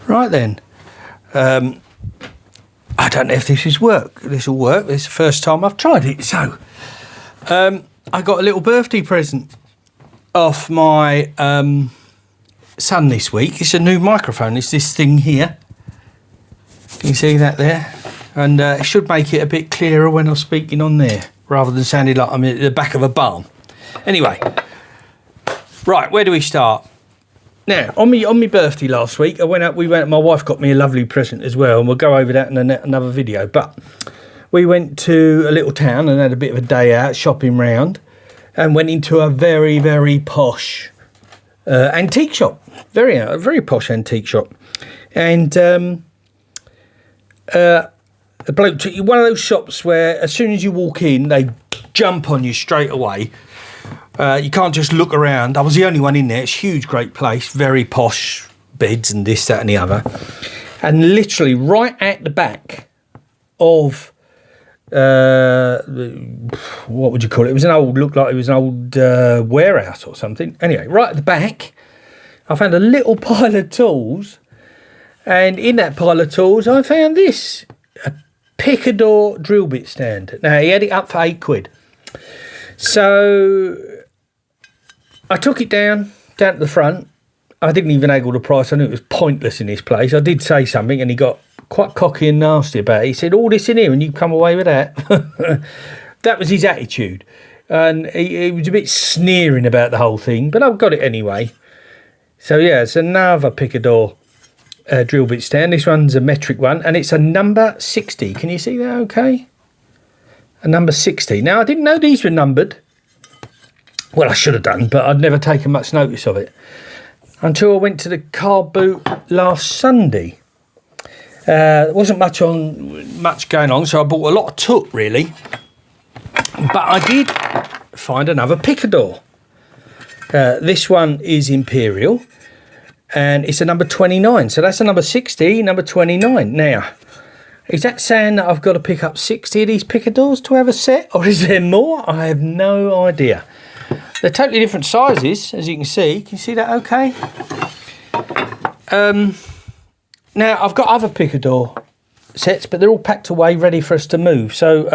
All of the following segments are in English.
Right then. I don't know if this will work. This will work. This is the first time I've tried it. So, I got a little birthday present off my son this week. It's a new microphone. It's this thing here. Can you see that there? And it should make it a bit clearer when I'm speaking on there, rather than sounding like I'm at the back of a barn. Anyway, right, where do we start? Now, on my birthday last week, my wife got me a lovely present as well, and we'll go over that in another video. But we went to a little town and had a bit of a day out, shopping round, and went into a very, very posh antique shop. Very posh antique shop. And a bloke took you, one of those shops where as soon as you walk in, they jump on you straight away. You can't just look around. I was the only one in there. It's a huge, great place, very posh beds and this, that and the other. And literally right at the back of, what would you call it? It was looked like it was an old warehouse or something. Anyway, right at the back, I found a little pile of tools. And in that pile of tools, I found this, a picador drill bit stand. Now, he had it up for £8. So I took it down to the front. I didn't even haggle the price. I knew it was pointless in this place. I did say something and he got quite cocky and nasty about it. He said, all this in here and you come away with that? That was his attitude. And he was a bit sneering about the whole thing, but I've got it anyway. So yeah, it's another picador drill bit stand. This one's a metric one and it's a number 60. Can you see that okay? A number 60. Now, I didn't know these were numbered. Well, I should have done, but I'd never taken much notice of it until I went to the car boot last Sunday. There wasn't much going on, so I bought a lot of took, really. But I did find another picador. This one is Imperial, and it's a number 29. So that's a number 60, number 29. Now, is that saying that I've got to pick up 60 of these picadors to have a set, or is there more? I have no idea. They're totally different sizes, as you can see. Can you see that okay? Now, I've got other picador sets, but they're all packed away, ready for us to move. So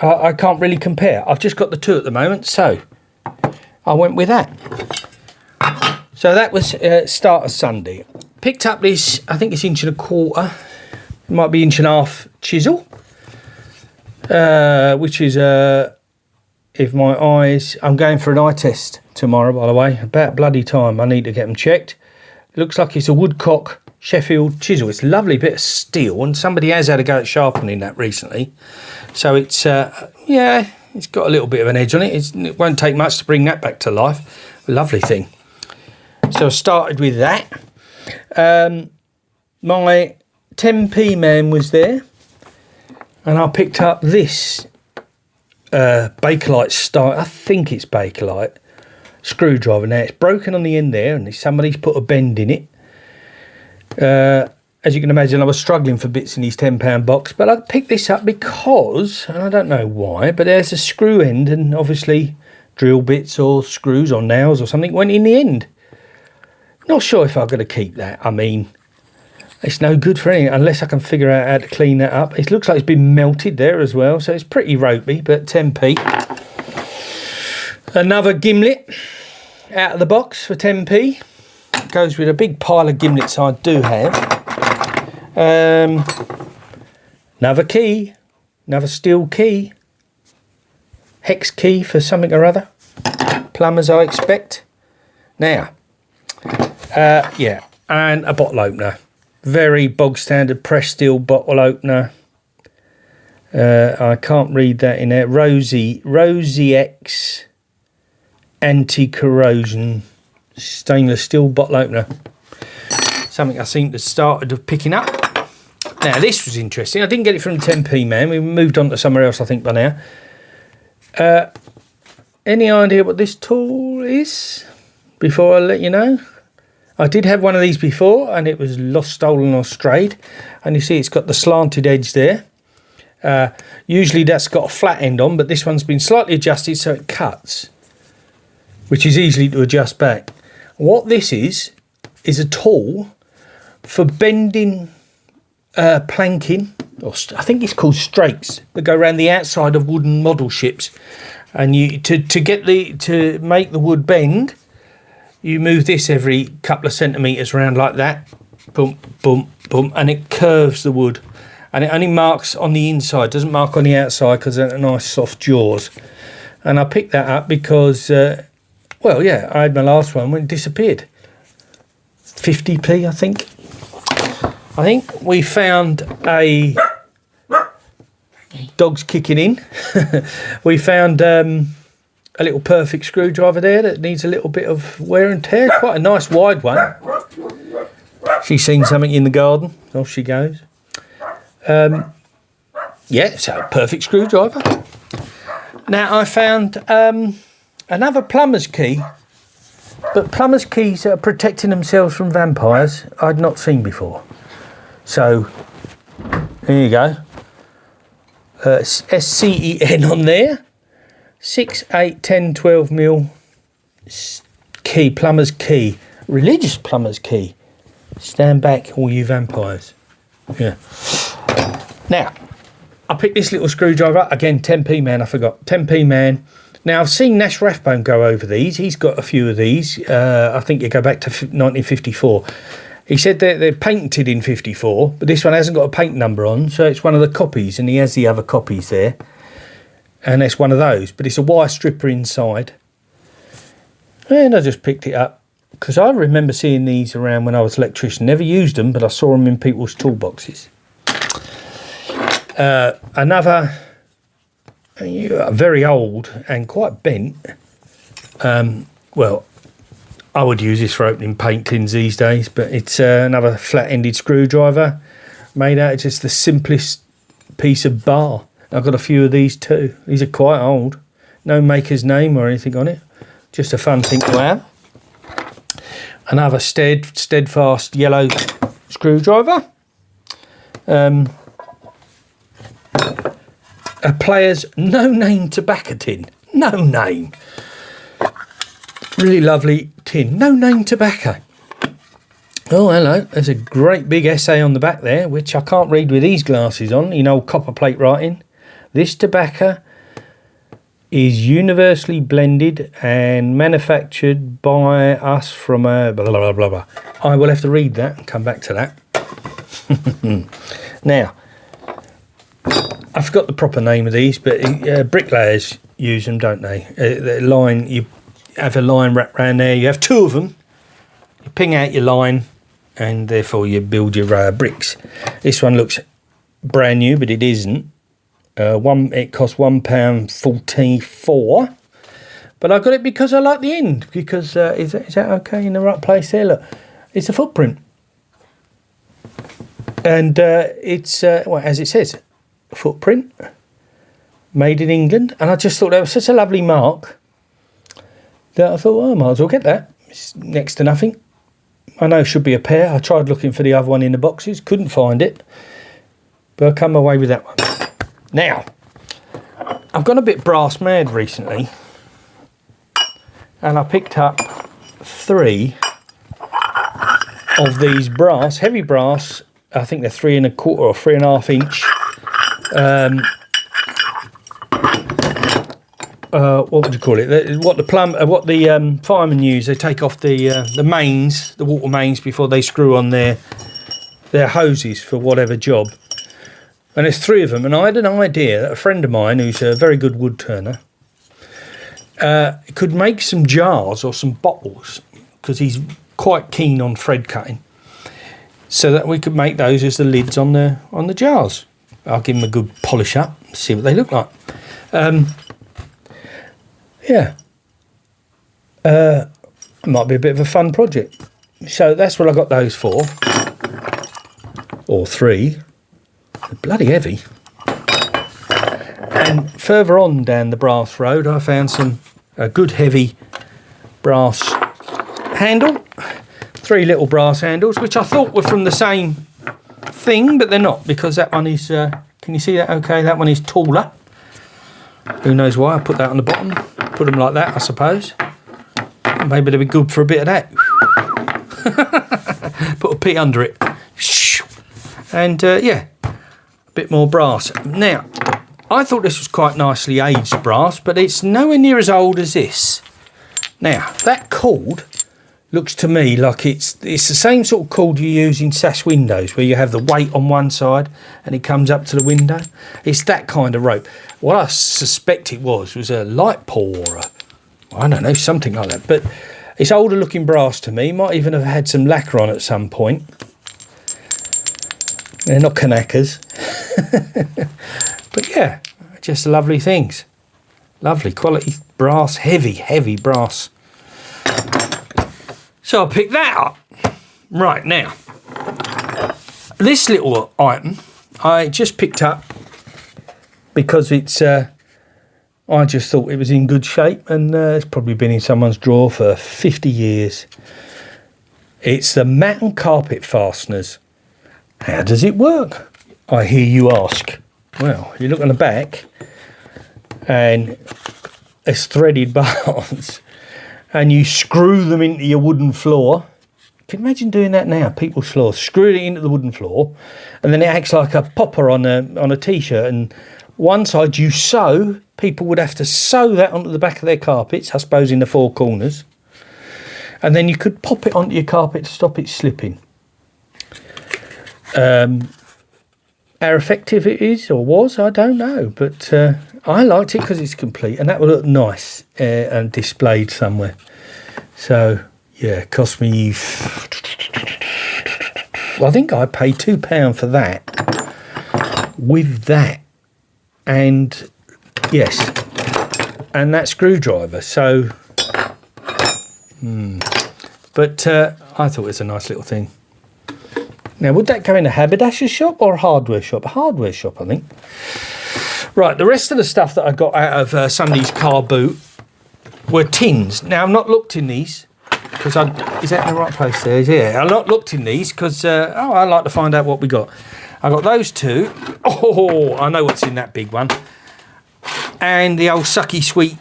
I can't really compare. I've just got the two at the moment, so I went with that. So that was start of Sunday. Picked up this, I think it's 1.25 inch. It might be 1.5 inch chisel, which is if my eyes, I'm going for an eye test tomorrow, by the way, about bloody time. I need to get them checked. It looks like it's a Woodcock Sheffield chisel. It's a lovely bit of steel, and somebody has had a go at sharpening that recently. So it's, yeah, it's got a little bit of an edge on it. It won't take much to bring that back to life. Lovely thing. So I started with that. My 10p man was there, and I picked up this Bakelite style, I think it's Bakelite screwdriver. Now it's broken on the end there, and somebody's put a bend in it. As you can imagine, I was struggling for bits in his £10 box, but I picked this up because, and I don't know why, but there's a screw end, and obviously drill bits or screws or nails or something went in the end. Not sure if I'm going to keep that. I mean, it's no good for anything unless I can figure out how to clean that up. It looks like it's been melted there as well, so it's pretty ropey, but 10p. Another gimlet out of the box for 10p. Goes with a big pile of gimlets I do have. Another key, another steel key. Hex key for something or other. Plumbers, I expect. Now, yeah, and a bottle opener. Very bog standard pressed steel bottle opener. I can't read that in there. Rosie X anti-corrosion stainless steel bottle opener. Something I seem to started picking up. Now this was interesting. I didn't get it from the 10p man. We moved on to somewhere else, I think, by now. Any idea what this tool is? Before I let you know. I did have one of these before, and it was lost, stolen or strayed. And you see it's got the slanted edge there. Usually that's got a flat end on, but this one's been slightly adjusted so it cuts, which is easy to adjust back. What this is a tool for bending planking, or I think it's called strakes, that go around the outside of wooden model ships. And you to make the wood bend, you move this every couple of centimetres around like that, boom, boom, boom, and it curves the wood. And it only marks on the inside, doesn't mark on the outside, because they're nice soft jaws. And I picked that up because, well, yeah, I had my last one when it disappeared. 50p, I think. I think we found a... Dog's kicking in. We found a little perfect screwdriver there that needs a little bit of wear and tear. Quite a nice wide one. She's seen something in the garden. Off she goes. Yeah, so perfect screwdriver. Now I found another plumber's key, but plumber's keys that are protecting themselves from vampires I'd not seen before. So there you go. SCEN on there. 6, 8, 10, 12 mil key, plumber's key, religious plumber's key. Stand back, all you vampires. Yeah. Now, I picked this little screwdriver, again, 10p man, I forgot, 10p man. Now, I've seen Nash Rathbone go over these. He's got a few of these. I think you go back to 1954. He said they're patented in 54, but this one hasn't got a patent number on, so it's one of the copies, and he has the other copies there. And it's one of those, but it's a wire stripper inside. And I just picked it up, because I remember seeing these around when I was an electrician. Never used them, but I saw them in people's toolboxes. Another very old and quite bent. Well, I would use this for opening paint tins these days, but it's another flat-ended screwdriver made out of just the simplest piece of bar. I've got a few of these too. These are quite old. No maker's name or anything on it. Just a fun thing to have. Another steadfast yellow screwdriver. A player's no-name tobacco tin. No name. Really lovely tin. No-name tobacco. Oh, hello. There's a great big essay on the back there, which I can't read with these glasses on, you know, copper plate writing. This tobacco is universally blended and manufactured by us from a blah, blah, blah, blah. I will have to read that and come back to that. Now, I forgot the proper name of these, but bricklayers use them, don't they? The line, you have a line wrapped around there. You have two of them. You ping out your line, and therefore you build your bricks. This one looks brand new, but it isn't. It cost £1.44, but I got it because I like the end. Because is that okay in the right place there? Look, it's a footprint, and it's well, as it says, footprint, made in England. And I just thought that was such a lovely mark that I thought, well, I might as well get that. It's next to nothing. I know it should be a pair. I tried looking for the other one in the boxes, couldn't find it, but I come away with that one. Now, I've gone a bit brass mad recently, and I picked up 3 of these brass, heavy brass. I think they're 3 1/4 or 3 1/2 inch. What would you call it? What the firemen use? They take off the mains, the water mains, before they screw on their hoses for whatever job. And there's 3 of them, and I had an idea that a friend of mine, who's a very good wood turner, could make some jars or some bottles, because he's quite keen on thread cutting, so that we could make those as the lids on the jars. I'll give them a good polish up, see what they look like. Yeah, it might be a bit of a fun project. So that's what I got those for, or 3. They're bloody heavy. And further on down the brass road, I found a good heavy brass handle. 3 little brass handles, which I thought were from the same thing, but they're not, because that one is, can you see that okay? That one is taller. Who knows why? I put that on the bottom. Put them like that, I suppose. Maybe they'll be good for a bit of that. Put a P under it. And yeah, a bit more brass. Now, I thought this was quite nicely aged brass, but it's nowhere near as old as this. Now, that cord looks to me like it's the same sort of cord you use in sash windows, where you have the weight on one side and it comes up to the window. It's that kind of rope. What I suspect it was a light pull or I don't know, something like that. But it's older looking brass to me. Might even have had some lacquer on at some point. They're not Kanakas. But yeah, just lovely things. Lovely quality brass, heavy brass. So I picked that up. Right, now, this little item I just picked up because it's, I just thought it was in good shape, and it's probably been in someone's drawer for 50 years. It's the mat and carpet fasteners. How does it work, I hear you ask? Well, you look on the back and it's threaded bars and you screw them into your wooden floor. Can you imagine doing that now? People's floors, screw it into the wooden floor, and then it acts like a popper on a t-shirt, and one side you sew. People would have to sew that onto the back of their carpets, I suppose in the four corners, and then you could pop it onto your carpet to stop it slipping. How effective it is or was, I don't know, but I liked it because it's complete, and that would look nice and displayed somewhere. So yeah, it cost me, well, I think I paid £2 for that, with that, and yes, and that screwdriver. So but I thought it was a nice little thing. Now, would that go in a haberdasher's shop or a hardware shop? A hardware shop, I think. Right, the rest of the stuff that I got out of Sunday's car boot were tins. Now, I've not looked in these because is that in the right place there? Yeah, I've not looked in these because I like to find out what we got. I got those two. Oh, I know what's in that big one. And the old Sucky Sweet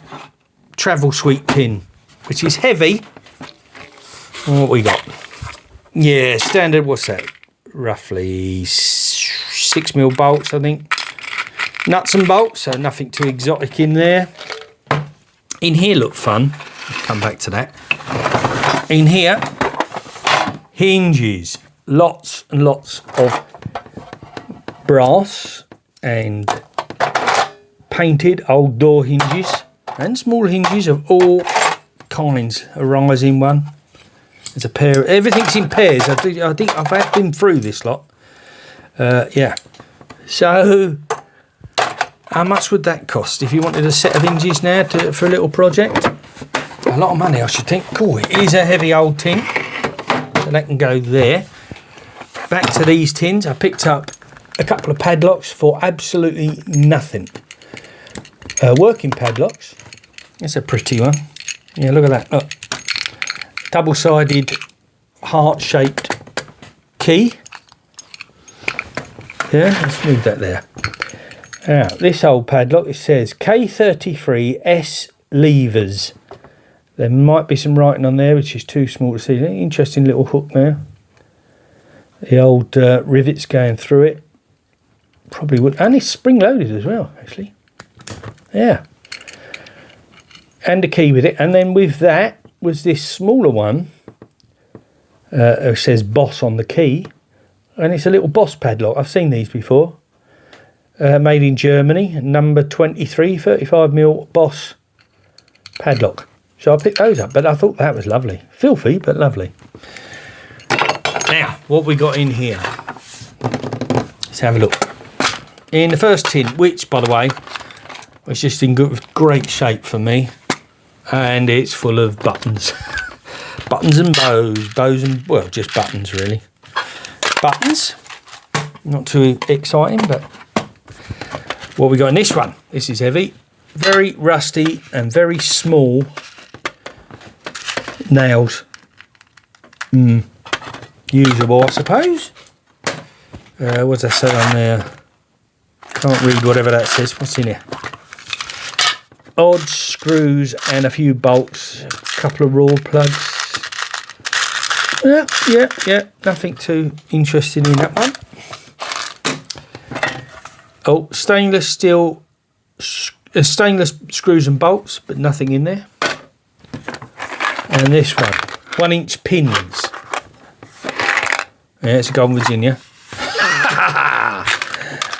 travel sweet tin, which is heavy. What we got? Yeah, standard. What's that? Roughly 6mm bolts, I think. Nuts and bolts, so nothing too exotic in there. In here look fun. I'll come back to that. In here, hinges. Lots and lots of brass and painted old door hinges and small hinges of all kinds. A rising one. There's a pair. Everything's in pairs. I think I've had been through this lot. Yeah. So, how much would that cost if you wanted a set of hinges now for a little project? A lot of money, I should think. Cool. It is a heavy old tin, so that can go there. Back to these tins. I picked up a couple of padlocks for absolutely nothing. Working padlocks. That's a pretty one. Yeah, look at that. Look. Double-sided, heart-shaped key. Yeah, let's move that there. Now, this old padlock, it says K33S levers. There might be some writing on there, which is too small to see. Interesting little hook there. The old rivets going through it. Probably would, and it's spring-loaded as well, actually. Yeah. And a key with it, and then with that was this smaller one. It says Boss on the key, and it's a little Boss padlock. I've seen these before. Made in Germany, number 23, 35mm Boss padlock. So I picked those up, but I thought that was lovely. Filthy, but lovely. Now, what we got in here? Let's have a look. In the first tin, which, by the way, was just in great shape for me. And it's full of buttons. Buttons and bows and, well, just buttons really. Buttons, not too exciting, but what we got in this one? This is heavy, very rusty and very small nails. Usable, I suppose. What's that say on there? Can't read whatever that says. What's in here? Odds, screws and a few bolts, a couple of raw plugs. Yeah, nothing too interesting in that one. Oh, stainless steel, stainless screws and bolts, but nothing in there. And this one, 1-inch pins. Yeah, it's a Golden Virginia.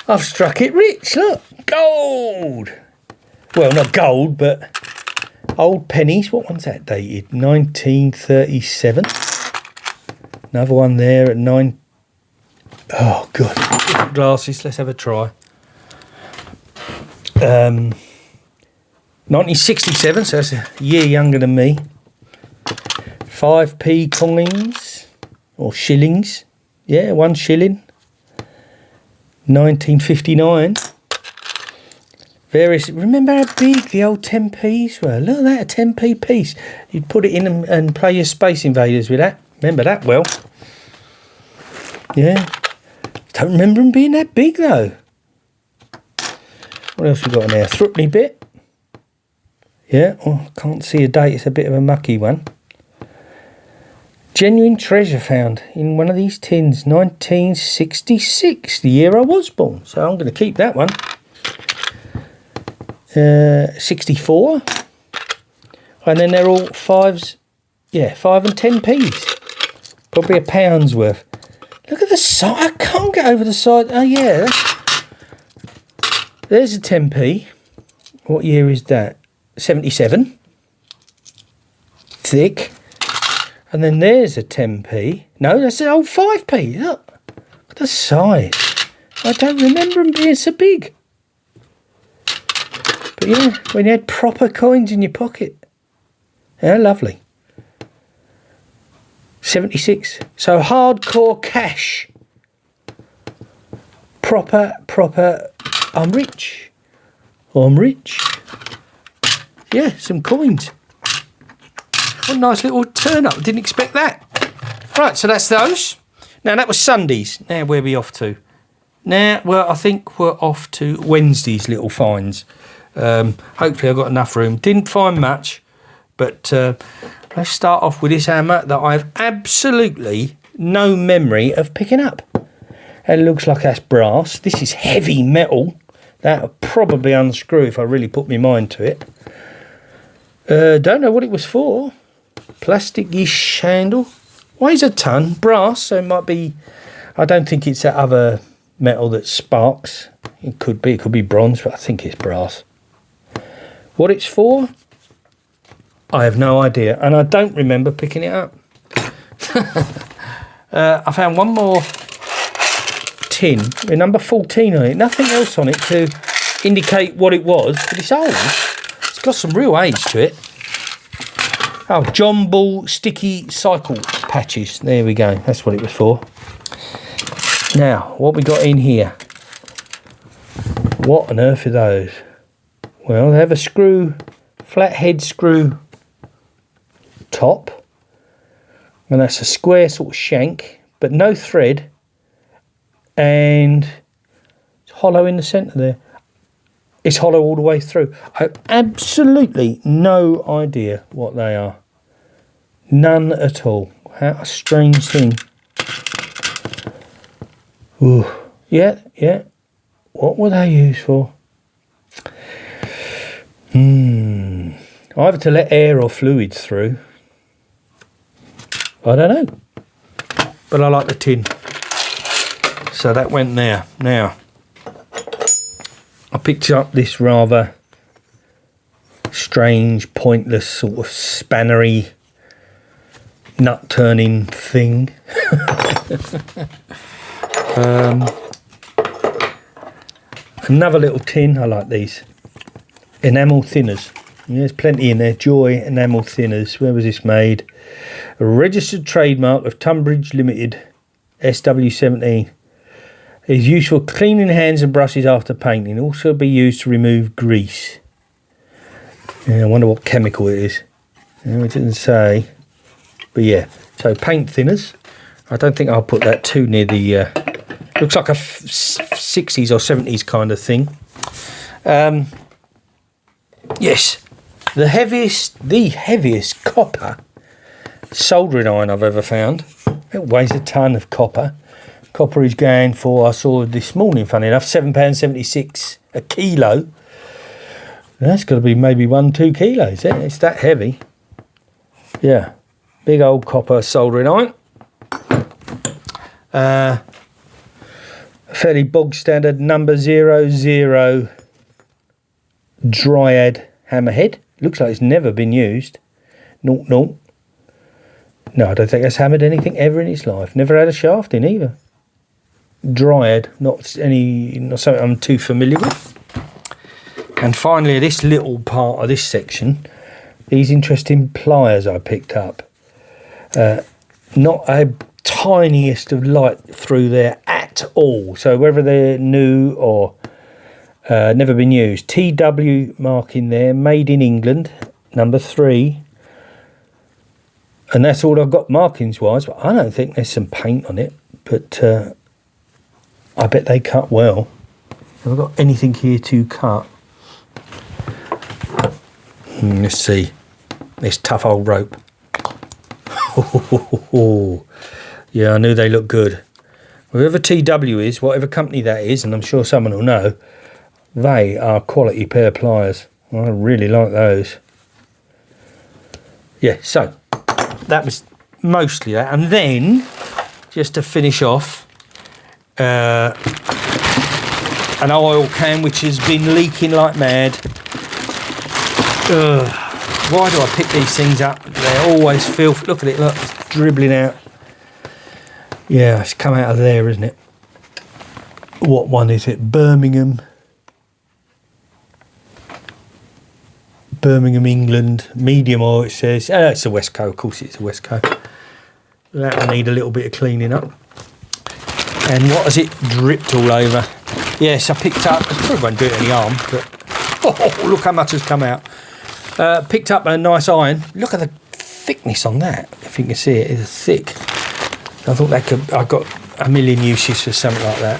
I've struck it rich, look, gold. Well, not gold, but old pennies. What one's that dated? 1937. Another one there at 9. Oh, good. Glasses, let's have a try. 1967, so that's a year younger than me. 5p coins, or shillings. Yeah, 1 shilling. 1959. Various. Remember how big the old 10p's were? Look at that, a 10p piece. You'd put it in and play your Space Invaders with that. Remember that well. Yeah. Don't remember them being that big though. What else we got in there? Threepenny bit. Yeah, oh, can't see a date. It's a bit of a mucky one. Genuine treasure found in one of these tins. 1966, the year I was born. So I'm going to keep that one. 64. And then they're all 5s. Yeah, 5 and 10p's. Probably £1 worth. Look at the side. I can't get over the side. Oh, yeah. There's a 10p. What year is that? 77. Thick. And then there's a 10p. No, that's an old 5p. Look at the size. I don't remember them being so big. But yeah, when you had proper coins in your pocket. Yeah, lovely. 76. So hardcore cash. Proper, I'm rich. I'm rich. Yeah, some coins. What a nice little turn up. Didn't expect that. Right, so that's those. Now, that was Sundays. Now, where are we off to? Now, well, I think we're off to Wednesday's little finds. Hopefully I've got enough room. Didn't find much, but let's start off with this hammer that I have absolutely no memory of picking up. It looks like that's brass. This is heavy metal. That'll probably unscrew if I really put my mind to it. Don't know what it was for. Plastic-ish handle. Weighs a ton. Brass, so it might be... I don't think it's that other metal that sparks. It could be bronze, but I think it's brass. What it's for, I have no idea, and I don't remember picking it up. I found one more tin with number 14 on it. Nothing else on it to indicate what it was, but it's old. It's got some real age to it. Oh, John Bull sticky cycle patches. There we go. That's what it was for. Now, what we got in here? What on earth are those? Well, they have a screw, flathead screw top, and that's a square sort of shank, but no thread, and it's hollow in the centre there. It's hollow all the way through. I have absolutely no idea what they are. None at all. How a strange thing. Ooh. Yeah. What were they used for? Either to let air or fluids through. I don't know. But I like the tin. So that went there. Now, I picked up this rather strange, pointless, sort of spannery, nut-turning thing. Another little tin. I like these. Enamel thinners. Yeah, there's plenty in there. Joy enamel thinners. Where was this made? A registered trademark of Tunbridge Limited, SW17. It is used for cleaning hands and brushes after painting. Also be used to remove grease. Yeah, I wonder what chemical it is. It didn't say. But yeah, so paint thinners. I don't think I'll put that too near the... looks like a 60s or 70s kind of thing. Yes, the heaviest copper soldering iron I've ever found. It weighs a ton of copper. Copper is going for, I saw this morning, funny enough, £7.76 a kilo. That's got to be maybe 1-2 kilos. It's that heavy. Yeah, big old copper soldering iron. Fairly bog standard number 00 Dryad hammerhead. Looks like it's never been used. 0. No, I don't think it's hammered anything ever in its life. Never had a shaft in either. Dryad, not something I'm too familiar with. And finally, this little part of this section, these interesting pliers I picked up. Not a tiniest of light through there at all. So whether they're new or never been used. TW mark in there, made in England, number 3. And that's all I've got markings wise, but I don't think there's some paint on it. But I bet they cut well. Have I got anything here to cut? Let's see. This tough old rope. Yeah, I knew they looked good. Whoever TW is, whatever company that is, and I'm sure someone will know, they are quality pair of pliers. I really like those. Yeah, so that was mostly that. And then, just to finish off, an oil can which has been leaking like mad. Why do I pick these things up? They're always filth. Look at it, look, it's dribbling out. Yeah, it's come out of there, isn't it? What one is it? Birmingham, England. Medium oil, it says. Oh, it's a Westco, of course it's a Westco. That will need a little bit of cleaning up. And what has it dripped all over? Yes, I picked up, I probably won't do it any harm, but oh, look how much has come out. Picked up a nice iron. Look at the thickness on that. If you can see it, it's thick. I thought I've got a million uses for something like that.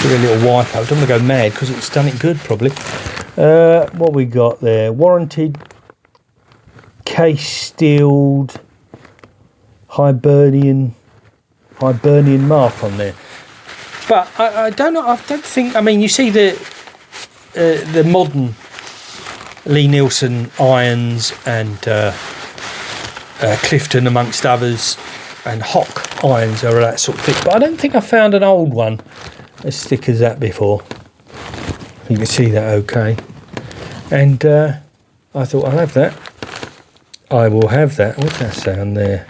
Give it a little wipe out. I don't want to go mad because it's done it good probably. What we got there? Warranted, case steeled, Hibernian mark on there. But I don't know. I don't think. I mean, you see the modern Lee Nielsen irons and Clifton amongst others, and Hock irons are that sort of thick. But I don't think I found an old one as thick as that before. You can see that okay. And I thought I'll have that. I will have that. What's that sound there?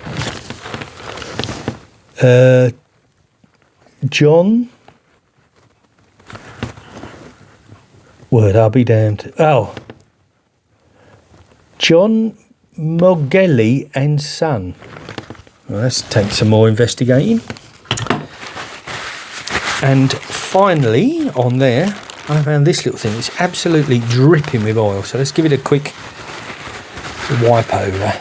John. Word, I'll be damned. Oh. John Mogeli and Son. Well, let's take some more investigating. And finally, on there, I found this little thing. It's absolutely dripping with oil. So let's give it a quick wipe over.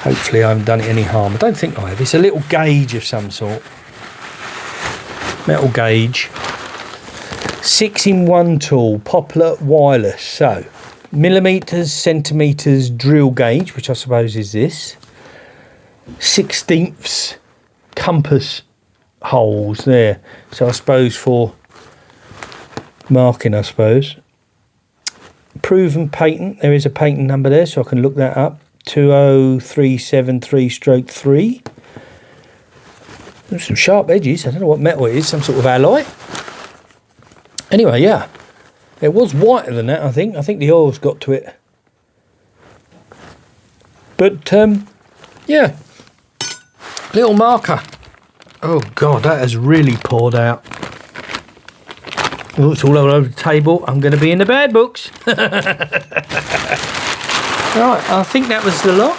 Hopefully I haven't done it any harm. I don't think I have. It's a little gauge of some sort. Metal gauge. 6-in-1 tool. Poplar wireless. So, millimetres, centimetres drill gauge, which I suppose is this. 1/16 compass holes there. So I suppose for marking, I suppose. Proven patent. There is a patent number there, so I can look that up. 20373/3. There's some sharp edges. I don't know what metal it is. Some sort of alloy. Anyway, yeah. It was whiter than that, I think. I think the oil's got to it. But, yeah. Little marker. Oh, God, that has really poured out. Oh, it's all over the table. I'm going to be in the bad books. Right, I think that was the lot.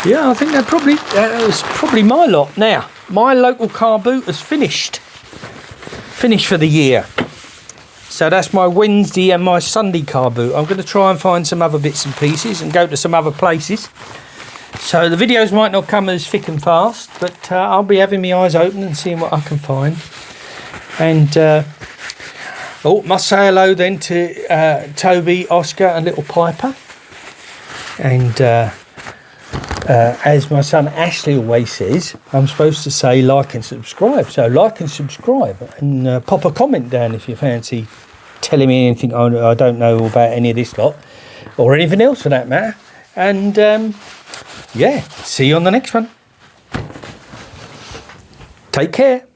Yeah, I think that was probably my lot. Now, my local car boot has finished. Finished for the year. So that's my Wednesday and my Sunday car boot. I'm going to try and find some other bits and pieces and go to some other places. So the videos might not come as thick and fast, but I'll be having my eyes open and seeing what I can find. And must say hello then to Toby, Oscar and little Piper. And as my son Ashley always says, I'm supposed to say like and subscribe. So like and subscribe, and pop a comment down if you fancy telling me anything I don't know about any of this lot, or anything else for that matter. And yeah, see you on the next one. Take care.